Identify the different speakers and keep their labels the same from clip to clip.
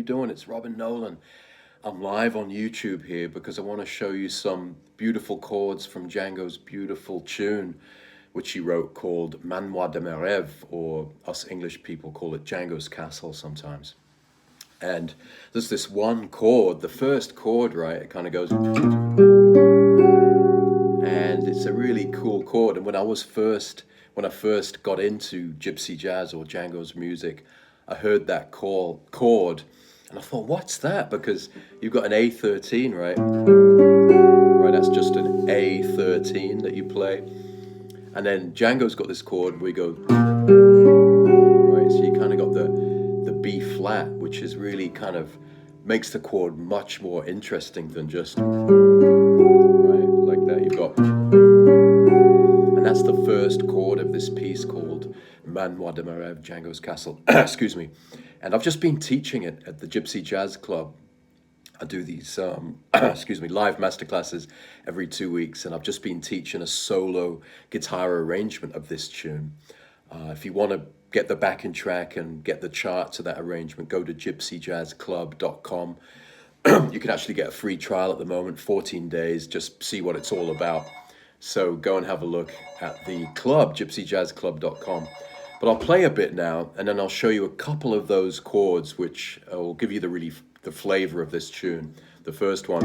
Speaker 1: you doing? It's Robin Nolan. I'm live on YouTube here because I want to show you some beautiful chords from Django's beautiful tune, which he wrote called Manoir De Mes Reves, or us English people call it Django's Castle sometimes. And there's this one chord, the first chord, right? It kind of goes, and it's a really cool chord. And when I first got into Gypsy Jazz or Django's music, I heard that chord, and I thought, what's that? Because you've got an A13, right? Right, that's just an A13 that you play. And then Django's got this chord where you go, right? So you kind of got the B flat, which is really kind of makes the chord much more interesting than just, right, like that. You've got, and that's the first chord of this piece called Manoir De Mes Reves, Django's Castle. Excuse me. And I've just been teaching it at the Gypsy Jazz Club. I do these live masterclasses every 2 weeks, and I've just been teaching a solo guitar arrangement of this tune. If you want to get the backing track and get the charts of that arrangement, go to gypsyjazzclub.com. You can actually get a free trial at the moment, 14 days, just see what it's all about. So go and have a look at the club, gypsyjazzclub.com. But I'll play a bit now, and then I'll show you a couple of those chords, which will give you the flavor of this tune. The first one.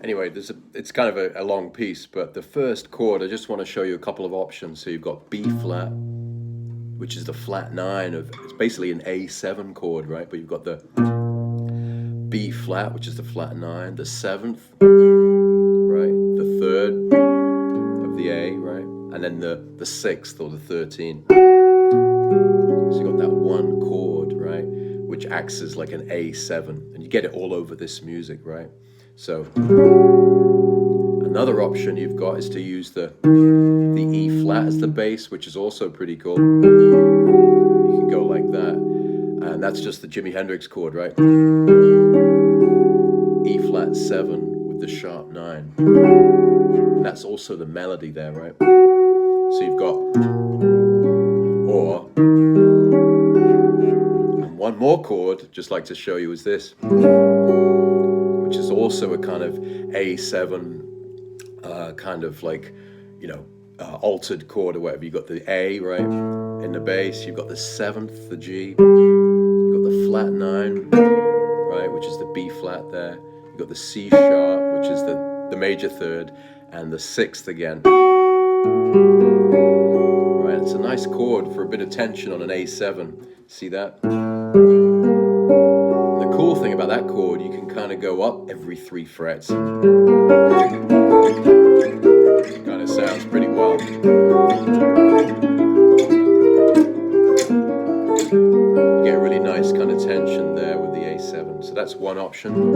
Speaker 1: Anyway, it's kind of a long piece, but the first chord, I just want to show you a couple of options. So you've got B flat, which is the flat 9 of, it's basically an A7 chord, right? But you've got the B flat, which is the flat 9, the 7th, right? The 3rd of the A, right? And then the 6th or the 13. So you've got that one chord, right? Which acts as like an A7, and you get it all over this music, right? So another option you've got is to use the E flat as the bass, which is also pretty cool. You can go like that, and that's just the Jimi Hendrix chord, right? E flat 7 with the sharp 9, and that's also the melody there, right? So you've got, or, and one more chord, just like to show you, is this, which is also a kind of A7, kind of like, you know, altered chord or whatever. You've got the A, right, in the bass. You've got the 7th, the G. You've got the flat 9, right, which is the B flat there. You've got the C sharp, which is the major 3rd, and the 6th again. Right, it's a nice chord for a bit of tension on an A7. See that? The cool thing about that chord, you can kind of go up every 3 frets. It kind of sounds pretty wild. You get a really nice kind of tension there with the A7. So that's one option.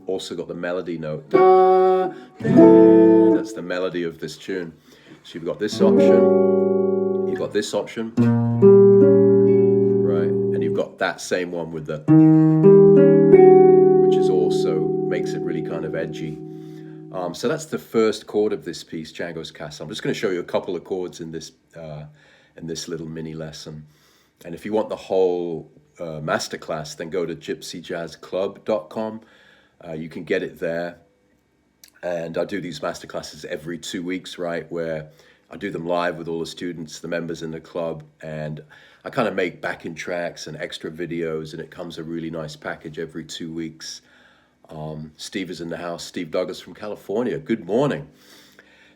Speaker 1: Also got the melody note. That's the melody of this tune. So you've got this option. You've got this option. You've got that same one with the, which is also makes it really kind of edgy. So that's the first chord of this piece, Django's Castle. I'm just going to show you a couple of chords in this little mini lesson. And if you want the whole masterclass, then go to gypsyjazzclub.com. You can get it there. And I do these masterclasses every 2 weeks, right, where I do them live with all the students, the members in the club, and I kind of make backing tracks and extra videos, and it comes a really nice package every 2 weeks. Steve is in the house, Steve Douglas from California. Good morning.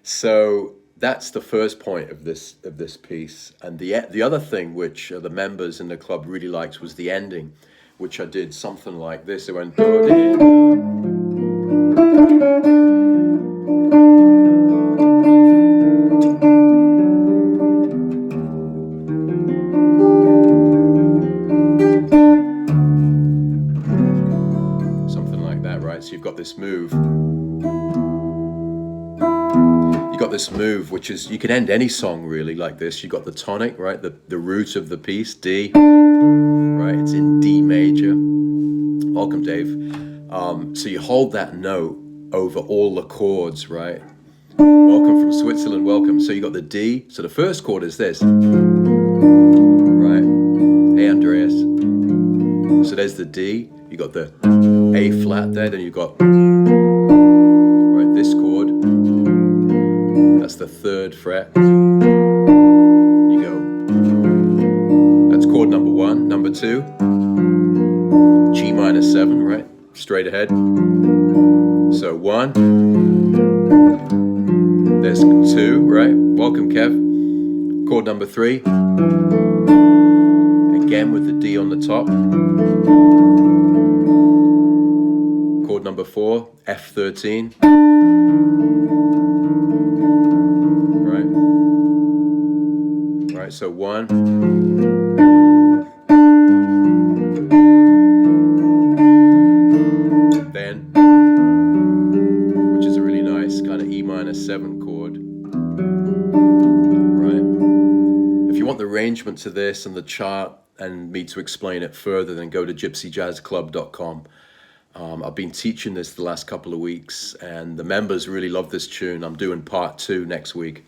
Speaker 1: So that's the first point of this piece. And the other thing which the members in the club really liked was the ending, which I did something like this. It went, Something like that, right? So you've got this move. You got this move, which is, you can end any song really like this. You got the tonic, right? The root of the piece, D, right? It's in D major. Welcome, Dave. So you hold that note over all the chords, right? Welcome from Switzerland, welcome. So you got the D. So the first chord is this, right? Hey, Andreas. So there's the D. You got the A flat there. Then you got, right, this chord. That's the 3rd fret. You go. That's chord number 1. Number 2. G minor 7, right? Straight ahead. So 1. There's 2, right? Welcome, Kev. Chord number 3. Again with the D on the top. Chord number 4, F13. Right, so 1. Then, which is a really nice kind of E minor 7 chord. Right. If you want the arrangement to this and the chart and me to explain it further, then go to gypsyjazzclub.com. I've been teaching this the last couple of weeks, and the members really love this tune. I'm doing part 2 next week.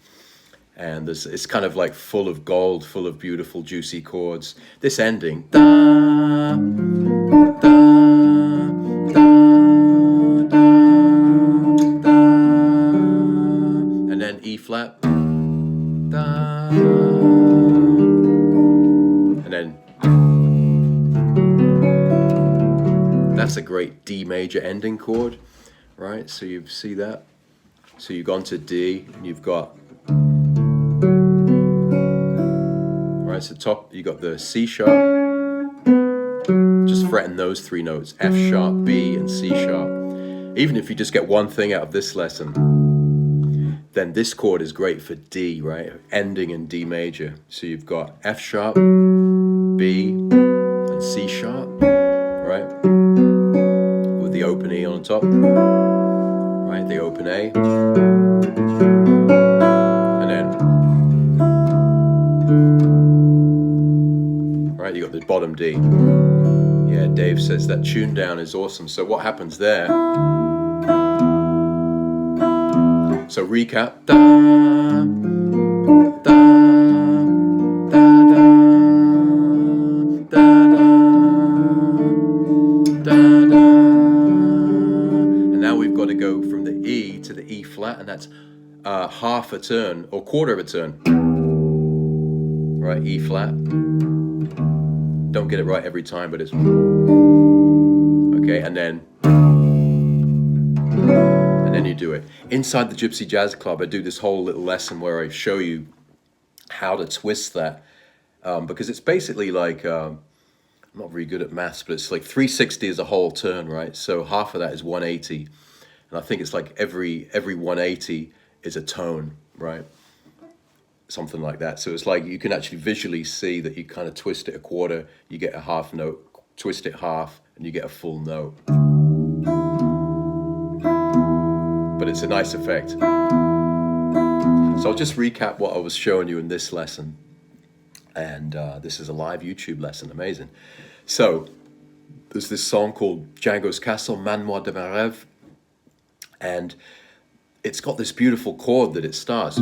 Speaker 1: And it's kind of like full of gold, full of beautiful, juicy chords. This ending, da, da, da, da, da, and then E flat, da, and then that's a great D major ending chord, right? So you see that. So you've gone to D, and you've got. Right, so top, you got the C sharp, just fretting those 3 notes, F sharp, B, and C sharp. Even if you just get one thing out of this lesson, then this chord is great for D, right? Ending in D major. So you've got F sharp, B, and C sharp, right? With the open E on top, right? The open A, and then. Right, you got the bottom D. Yeah, Dave says that tune down is awesome. So what happens there? So recap. Da, da, da, da, da, da, da. And now we've got to go from the E to the E flat, and that's half a turn or quarter of a turn. Right, E flat. Don't get it right every time, but it's okay. And then you do it inside the Gypsy Jazz Club. I do this whole little lesson where I show you how to twist that, because it's basically like I'm not very good at maths, but it's like 360 is a whole turn, right? So half of that is 180, and I think it's like every 180 is a tone, right? Something like that. So it's like you can actually visually see that you kind of twist it a quarter, you get a half note, twist it half, and you get a full note. But it's a nice effect. So I'll just recap what I was showing you in this lesson. And this is a live YouTube lesson, amazing. So there's this song called Django's Castle, Manoir De Mes Reves. And it's got this beautiful chord that it starts.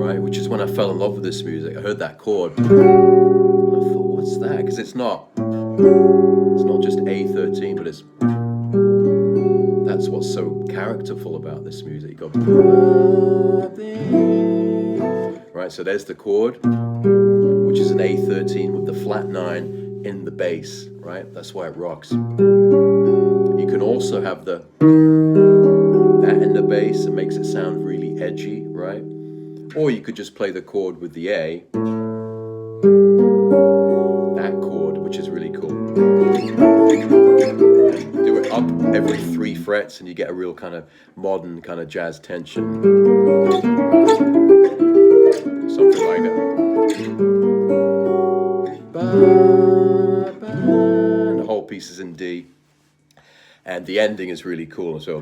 Speaker 1: Right, which is when I fell in love with this music. I heard that chord, and I thought, "What's that?" Because it's not just A13, but that's what's so characterful about this music. You go, right. So there's the chord, which is an A13 with the flat 9 in the bass. Right, that's why it rocks. You can also have that in the bass and makes it sound really edgy, right? Or you could just play the chord with the A, that chord, which is really cool. Do it up every 3 frets. frets, and you get a real kind of modern kind of jazz tension. Something like that. And the whole piece is in D. And the ending is really cool. So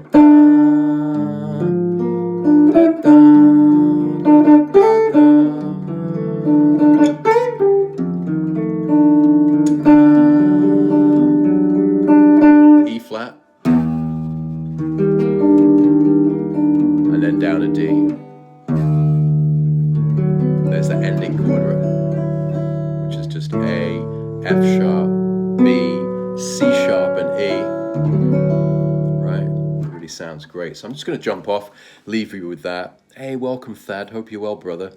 Speaker 1: E flat, and then down a D. There's the ending chord, which is just A, F sharp, B, C sharp, and E. Right? It really sounds great. So I'm just going to jump off, leave you with that. Hey, welcome, Thad. Hope you're well, brother.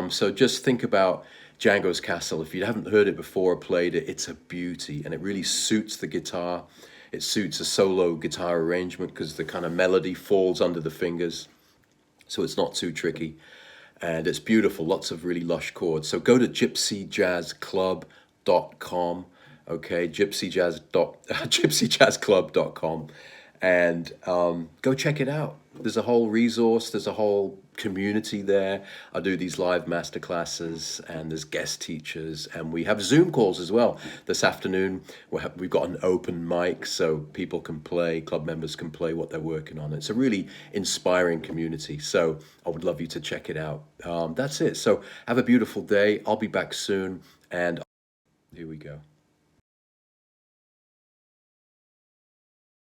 Speaker 1: So just think about Django's Castle. If you haven't heard it before or played it, it's a beauty, and it really suits the guitar. It suits a solo guitar arrangement because the kind of melody falls under the fingers, so it's not too tricky. And it's beautiful, lots of really lush chords. So go to gypsyjazzclub.com, okay, gypsyjazzclub.com, and go check it out. There's a whole resource, there's a whole community there. I do these live masterclasses, and there's guest teachers, and we have Zoom calls as well. This afternoon, we've got an open mic, so people can play, club members can play what they're working on. It's a really inspiring community, so I would love you to check it out. That's it. So have a beautiful day. I'll be back soon, and here we go.